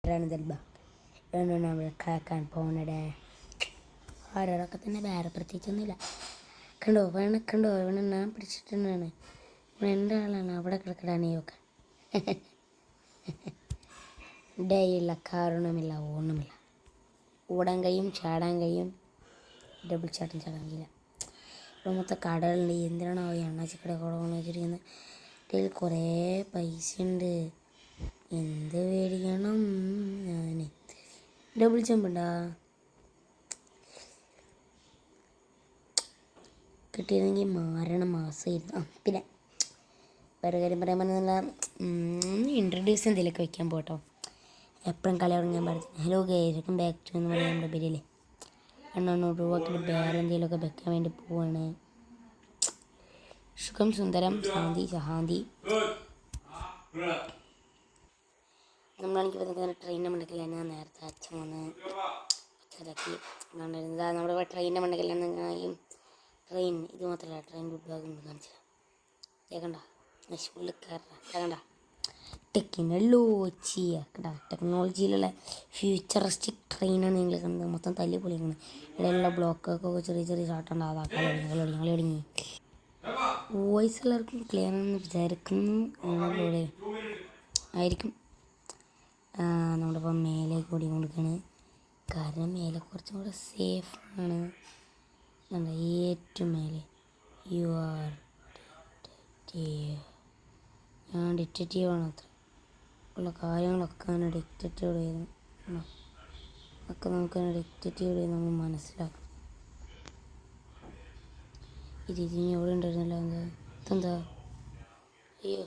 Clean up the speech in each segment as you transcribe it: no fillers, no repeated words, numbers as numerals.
നമ്മൾ കേൾക്കാൻ പോകുന്നത് ഓരോരൊക്കെ തന്നെ വേറെ പ്രത്യേകിച്ചൊന്നുമില്ല. കണ്ടോ ഇവിടെ ഞാൻ പിടിച്ചിട്ടുണ്ടാണ്. ഇവിടെ എൻ്റെ ആളാണ് അവിടെ കിടക്കടാനെയൊക്കെ. ഡേയില്ല, കാരണമില്ല, ഒന്നുമില്ല. ഓടാൻ കഴിയും, ചാടാൻ കഴിയും, ഡബിൾ ചാടാൻ കഴിയില്ല. ഇവിടെ മൊത്തം കടകളുണ്ട്. എന്തിനാണോ എണ്ണാച്ചിക്കട കുളമെന്ന് വെച്ചിരിക്കുന്നത്. ഇതിൽ കുറേ പൈസ ഉണ്ട്. എന്ത് മേടിക്കണം? ഞാൻ ഡബിൾ ജമ്പുണ്ടാ കിട്ടിയിരുന്നെങ്കിൽ മാരണം മാസമായിരുന്നു. പിന്നെ വേറെ കാര്യം പറയാൻ പറഞ്ഞല്ല, ഇൻട്രൊഡ്യൂസ് എന്തെങ്കിലുമൊക്കെ വയ്ക്കാൻ പോട്ടോ. എപ്പോഴും കളി തുടങ്ങാൻ പാടില്ല. ഹലോ ഗൈസ്, ബാക്ക് ടു എന്ന് പറയാൻ നമ്മുടെ പേരില്ലേ ഒഴിവാക്കിയിട്ട് വേറെ എന്തെങ്കിലുമൊക്കെ വെക്കാൻ വേണ്ടി പോവാണ്. സുഖം സുന്ദരം ശാന്തി ശഹാന്തി. നമ്മളാണെങ്കിൽ ഇപ്പോൾ ട്രെയിനിൻ്റെ മണ്ടക്കില്ല. ഞാൻ നേരത്തെ അച്ഛൻ വന്ന് ഒച്ചതാക്കി കണ്ടിരുന്നത്. നമ്മുടെ ട്രെയിനിൻ്റെ മണ്ടക്കില്ല. ട്രെയിൻ ഇത് മാത്രമല്ല, ട്രെയിൻ വിഭാഗം കാണിച്ചില്ല. കേൾക്കണ്ട ഫുള്ള് കയറണ്ട. ടെക്നോളജിയിലുള്ള ഫ്യൂച്ചറിസ്റ്റിക് ട്രെയിനാണ് നിങ്ങൾ കണ്ടത്. മൊത്തം തല്ലി പൊളിക്കുന്നത്. ഇടയിലുള്ള ബ്ലോക്കൊക്കെ ചെറിയ ചെറിയ ഷോട്ടുണ്ട്. കളി തുടങ്ങി. വോയിസ് എല്ലാവർക്കും ക്ലിയർ ആണെന്ന് വിചാരിക്കുന്നു. ആണല്ലോടെ ആയിരിക്കും. നമ്മളിപ്പോൾ മേലേക്ക് ഓടി കൊടുക്കുകയാണ്. കാരണം മേലെ കുറച്ചും കൂടെ സേഫാണ്. ഏറ്റവും മേലെ യു ആർ ഞാൻ ഡിറ്റക്റ്റീവാണ്. അത്ര ഉള്ള കാര്യങ്ങളൊക്കെ അങ്ങനെ ഡിറ്റക്റ്റീവ് ചെയ്യുന്നു. ഒക്കെ നമുക്ക് ഡിറ്റക്റ്റീവ് ചെയ്ത് നമ്മൾ മനസ്സിലാക്കണം. ഇതിന് എവിടെ ഉണ്ടായിരുന്നല്ലോ. ഇതെന്താ? അയ്യോ,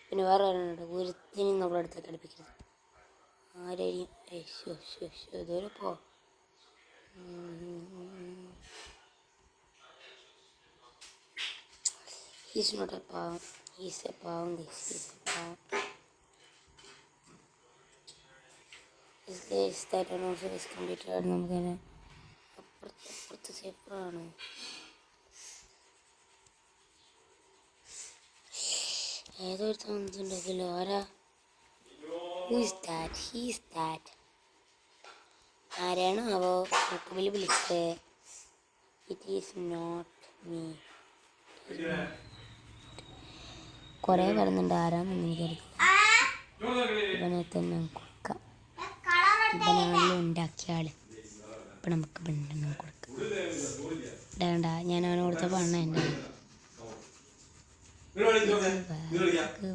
പിന്നെ വേറെ കാര്യമുണ്ട്. ഒരുത്തിനും നമ്മളടുത്തേക്ക് അടുപ്പിക്കരുത്. ആരെയും ഇതുവരെ പോ. He's not a pound. He's a pound. He's a pound. This guy is that and also is completed. നമുക്കതിനെ അപ്പുറത്ത് സേഫറാണ്. ഏതൊരു തന്നിട്ടുണ്ടല്ലോ. ആരാ? Who is that? He is that. ആരാണോ അവോ മുഖവിൽ വിളിച്ചത്? It is not me. കുറേ വരുന്നുണ്ട്. ആരാന്നൊന്നും എനിക്കറിയില്ല. ഇവനെ തന്നെ കൊടുക്കാം. ഇവനാണല്ലോ ഉണ്ടാക്കിയ ആള്. ഇപ്പം നമുക്ക് പെണ്ണെണ്ണം കൊടുക്കാം. വേണ്ട, ഞാൻ അവന് കൊടുത്ത പെണ്ണ എൻ്റെ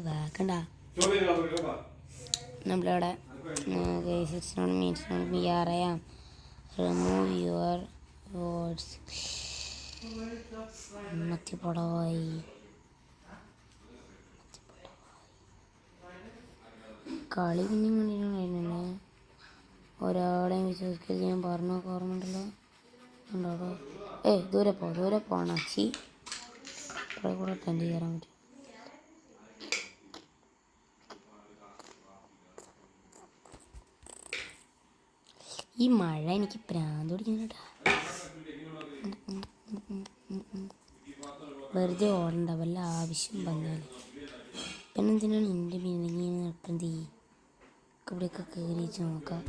വാക്കണ്ട. നമ്മളിവിടെ അറിയാം. Remove your words. മത്തിപ്പടവായി കളി പിന്നെയും കണ്ടിട്ടുണ്ടായിരുന്നല്ലേ. ഒരാളെയും വിശ്വസിക്കരുത്. ഞാൻ പറഞ്ഞൊക്കെ ഓർമ്മയുണ്ടല്ലോ. ഉണ്ടോ? ദൂരെ പോകണം. അച്ചി ഇവിടെ കൂടെ അറ്റൻഡ് ചെയ്യാൻ പറ്റും. ഈ മഴ എനിക്ക് പ്രാന്ത് പിടിക്കുന്നുണ്ടാ. വെറുതെ ഓടണ്ട, വല്ല ആവശ്യം വന്നാൽ. പിന്നെ എന്തിനാണ് എൻ്റെ പിന്നിങ്ങനെ നടക്കുന്നത്? ഇവിടെയൊക്കെ കയറിച്ച് നോക്കാം.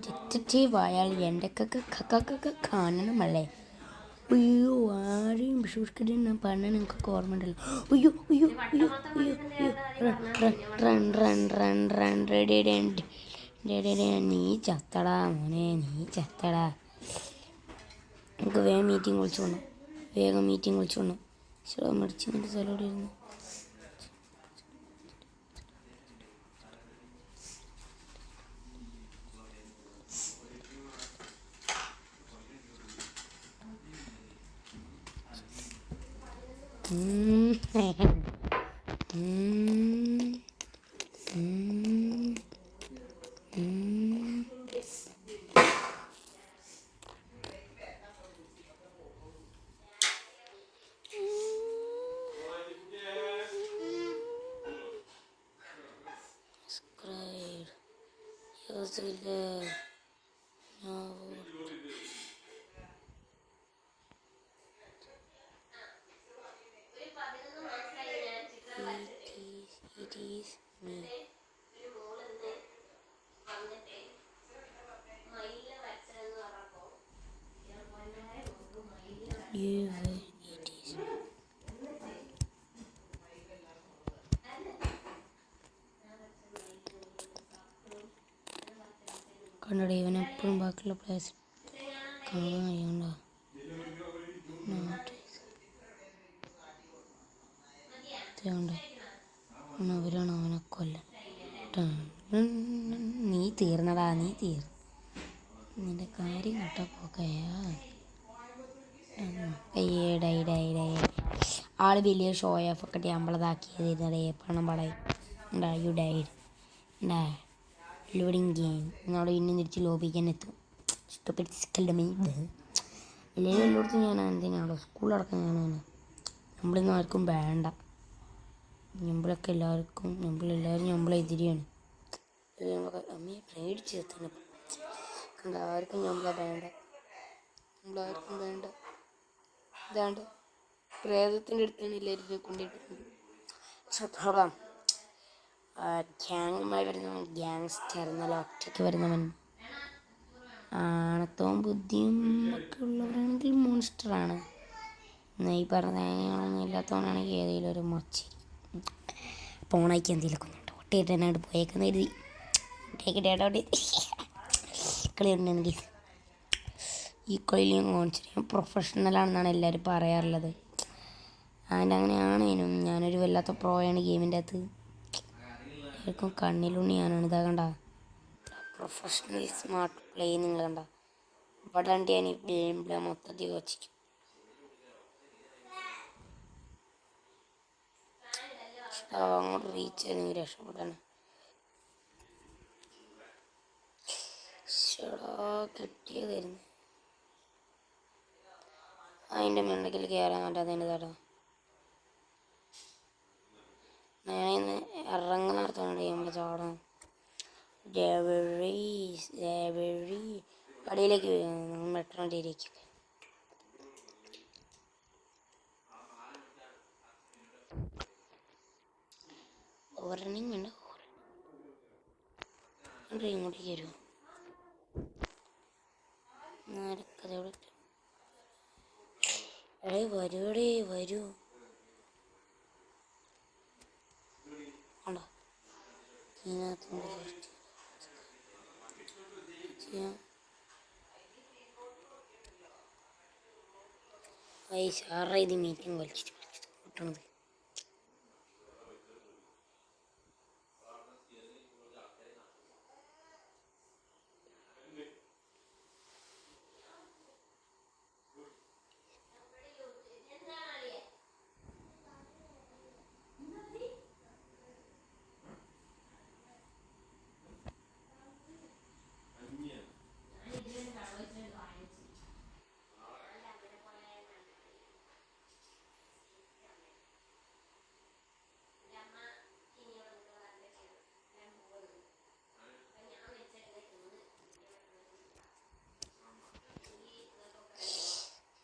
ഡിറ്റക്റ്റീവ് അയാൾ എൻ്റെ കാണണമല്ലേ. അയ്യോ, ആരെയും വിശ്വസിക്കരുത്. ഞാൻ പറഞ്ഞ നിങ്ങൾക്കൊക്കെ ഓർമ്മ ഉണ്ടല്ലോ. അയ്യോ റൺ. നീ ചത്തടാ മോനെ, നീ ചത്തടാ. നമുക്ക് വേഗം മീറ്റിംഗ് വിളിച്ചു കൊണ്ടു. മടിച്ചിങ്ങോട്ട് സ്ഥലം ഇരുന്നു. Is me. It is. കണ്ടോ ഇവനെപ്പോഴും ബാക്കിയുള്ള പ്ലേസ് കാണാൻ കഴിയണ്ടോ. അവരാണ് അവനെ കൊല്ലം. നീ തീർന്നടാ, നീ തീർന്നു. നിന്റെ കാര്യം കേട്ടോ പോക്കയാ. ആള് വലിയ ഷോ ഓഫ് ഒക്കെ നമ്മളതാക്കിയതേ പണം പടയി ഉണ്ടാ. യു ഡൈഡ് ഉണ്ടാ. ലോഡിങ് ഗെയിം എന്നോട് ഇന്നും തിരിച്ച് ലോബിക്കാൻ എത്തും. എല്ലാവരും എല്ലായിടത്തും ഞാൻ എന്തിനാണോ സ്കൂളടക്കം ഞാനാണ്. നമ്മളൊന്നും ആർക്കും വേണ്ട. നമ്മളൊക്കെ എല്ലാവർക്കും നമ്മളെല്ലാവരും നമ്മളെതിരെയാണ്. അമ്മയെ പേടിച്ച് എത്തണം. കണ്ട ആർക്കും നമ്മളെ വേണ്ട, നമ്മളാർക്കും വേണ്ട. ഇതാണ്ട് പ്രേതത്തിൻ്റെ അടുത്താണ് എല്ലാവരും കൊണ്ടിട്ടുണ്ട്. ഗ്യാങ്ങുമായി വരുന്നവൻ ഗ്യാങ്സ്റ്റർ എന്നല്ല ഒറ്റയ്ക്ക് വരുന്നവൻ ആണത്തവും ബുദ്ധിയും ഒക്കെ ഉള്ളവരാണെങ്കിൽ മോൺസ്റ്ററാണ്. ഈ പറഞ്ഞ തേങ്ങകളൊന്നും ഇല്ലാത്തവനാണെങ്കിൽ ഏതെങ്കിലും ഒരു മച്ചി പോണയ്ക്ക് എന്തെങ്കിലുമൊക്കെ ഒന്നുണ്ട് ഒട്ടേറ്റനായിട്ട് പോയേക്കെന്ന് കരുതി കേട്ടിട്ടോട്ടി കളി ഉണ്ടെങ്കിൽ ഈ കളിയിൽ ഞാൻ കാണിച്ചിട്ട് ഞാൻ പ്രൊഫഷണലാണെന്നാണ് എല്ലാവരും പറയാറുള്ളത്. ആൻഡ് അങ്ങനെയാണേനും ഞാനൊരു വല്ലാത്ത പ്രോയാണ് ഗെയിമിൻ്റെ അകത്ത്. എല്ലാവർക്കും കണ്ണിലുണ്ണി ഞാനാണ്. ഇതാ കണ്ട പ്രൊഫഷണൽ സ്മാർട്ട് പ്ലേ നിങ്ങൾ കണ്ട. ഇവിടെ ഉണ്ട് ഞാൻ ഈ ഗെയിം പ്ലേ മൊത്തത്തിൽ വച്ചിരിക്കും. അങ്ങോട്ട് റീച്ച് ചെയ്തെങ്കിൽ രക്ഷപ്പെടാണ്. കിട്ടിയതായിരുന്നു അതിൻ്റെ മുണ്ടക്കിൽ കയറാൻ പറ്റാത്തതിൻ്റെ തടം. ഞാനിന്ന് ഇറങ്ങുന്നിടത്തോണ്ട് നമ്മൾ ചാടാം. കടയിലേക്ക് നമ്മൾ മെട്രോ വണ്ടിയിലേക്ക്. ഓവറണിങ് വേണ്ട, ഇങ്ങോട്ടേക്ക് വരുമോ നടക്കതോടെ വരൂടെ വരൂ. ഉണ്ടോ ഇതിനകത്ത് ചെയ്യാം. ഷാറാ ഇത് മീറ്റിംഗ് വലിച്ചിട്ട് കൂട്ടണത്.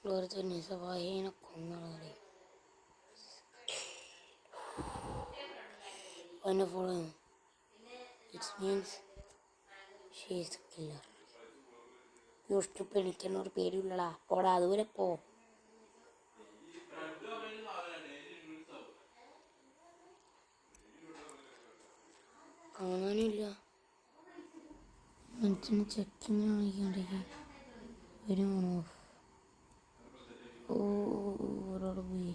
ഓരോരുത്തർ നിസവാഹിനെ കൊന്നളി അവനെ follow. It means she is a killer. യൂസ്റ്റിപ്പ് എനിക്കെന്നൊരു പേടിയുള്ളടാ. പോടാ അതുപോലെ പോ. കാണാനില്ല. മനസ്സിന് ചെക്കിങ് കാണിക്കാണ്ടേക്ക് വരുമാണോ? ഒരാൾ പോയി.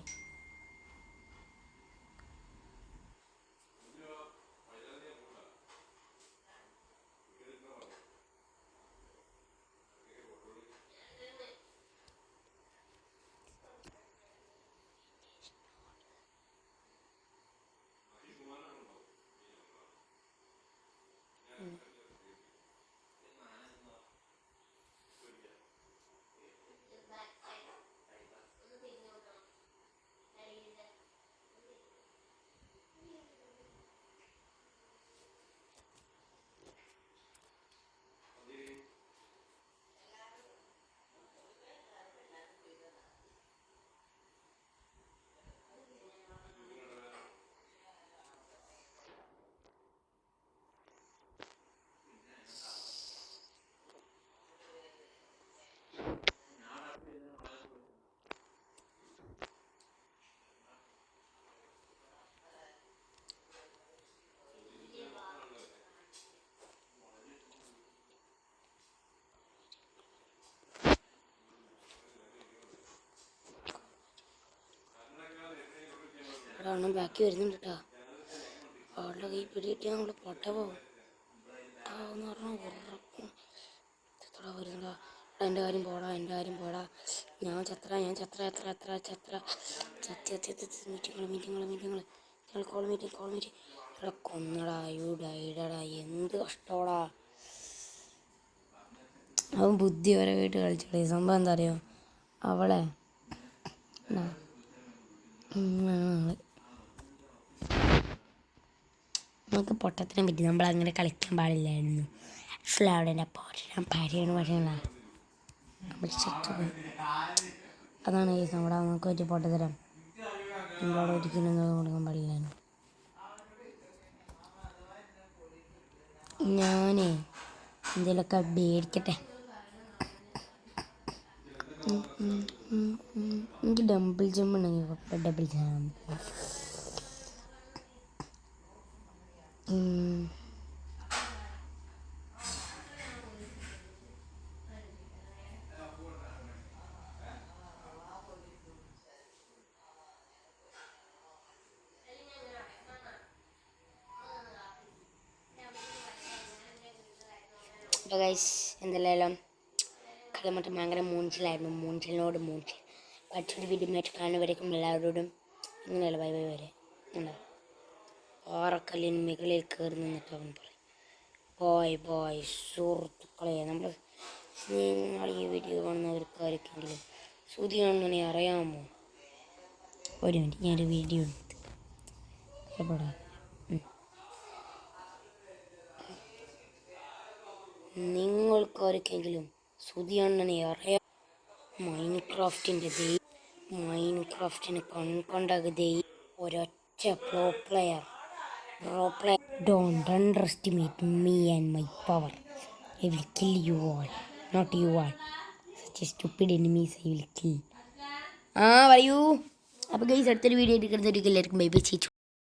അണ്ണൻ ബാക്കി വരുന്നുണ്ട് കേട്ടോ. അവളുടെ കൈ പിടിയിട്ടാൽ നമ്മൾ പൊട്ട പോകും എന്ന് പറഞ്ഞാൽ ഉറക്കും വരുന്നുണ്ടോ. എൻ്റെ കാര്യം പോടാ, എൻ്റെ കാര്യം പോടാ, ഞാൻ ചത്ര മീറ്റിങ്ങൾ കോൾ മീറ്റിംഗ് ഇവിടെ കൊന്നടാ ഡൈഡടാ. എന്ത് കഷ്ടോടാ. അവൻ ബുദ്ധിപരമായിട്ട് കളിച്ചോളി. സംഭവം എന്താ അറിയോ, അവളെ നമുക്ക് പൊട്ടത്തിനെ പറ്റി നമ്മളങ്ങനെ കളിക്കാൻ പാടില്ലായിരുന്നു. ഫ്ലവറിൻ്റെ പൊട്ടം പരിയാണ് പറയണ നമ്മൾ ചത്തുപോയി. അതാണ് ഈ നമ്മുടെ നമുക്ക് പറ്റിയ പൊട്ടത്തരം. നമ്മളവിടെ ഒരിക്കലും കൊടുക്കാൻ പാടില്ലായിരുന്നു. ഞാനേ എന്തെങ്കിലുമൊക്കെ മേടിക്കട്ടെ. എനിക്ക് ഡബിൾ ജമ്പ് ഉണ്ടെങ്കിൽ ഡബിൾ ജമ്പ്. അപ്പോൾ ഗൈസ് എന്തെല്ലാം കളിമട്ടം ഭയങ്കര മൂഞ്ചിലായിരുന്നു. മൂഞ്ചിലിനോട് മറ്റൊരു വീഡിയോ കാണുന്നവരേക്കും എല്ലാവരോടും ഇങ്ങനെയല്ല ബൈ വരെ. പാറക്കല്ലിന് മുകളിൽ കയറി നിന്നിട്ട് അവൻ പറയും ബോയ് സുഹൃത്തുക്കളെ. നിങ്ങൾ ഈ വീഡിയോ കാണുന്നവർക്കാർക്കെങ്കിലും സുധി കാണുന്നതിനെ അറിയാമോ? ഒരു മിനിറ്റ്, ഞാനൊരു വീഡിയോ എടുത്ത് നിങ്ങൾക്കാർക്കെങ്കിലും സുധി അണ്ണനെ അറിയാം? മൈൻക്രാഫ്റ്റിന് കൺകൊണ്ടകതേ ഒരൊറ്റ pro player. Don't underestimate me and my power. I will kill you all. Not you all. Such a stupid enemies I will kill. പറയൂ. അപ്പോൾ ഗൈസ് അടുത്തൊരു വീഡിയോ എടുക്കുന്നവർക്ക് എല്ലാവർക്കും ബൈ ബൈ.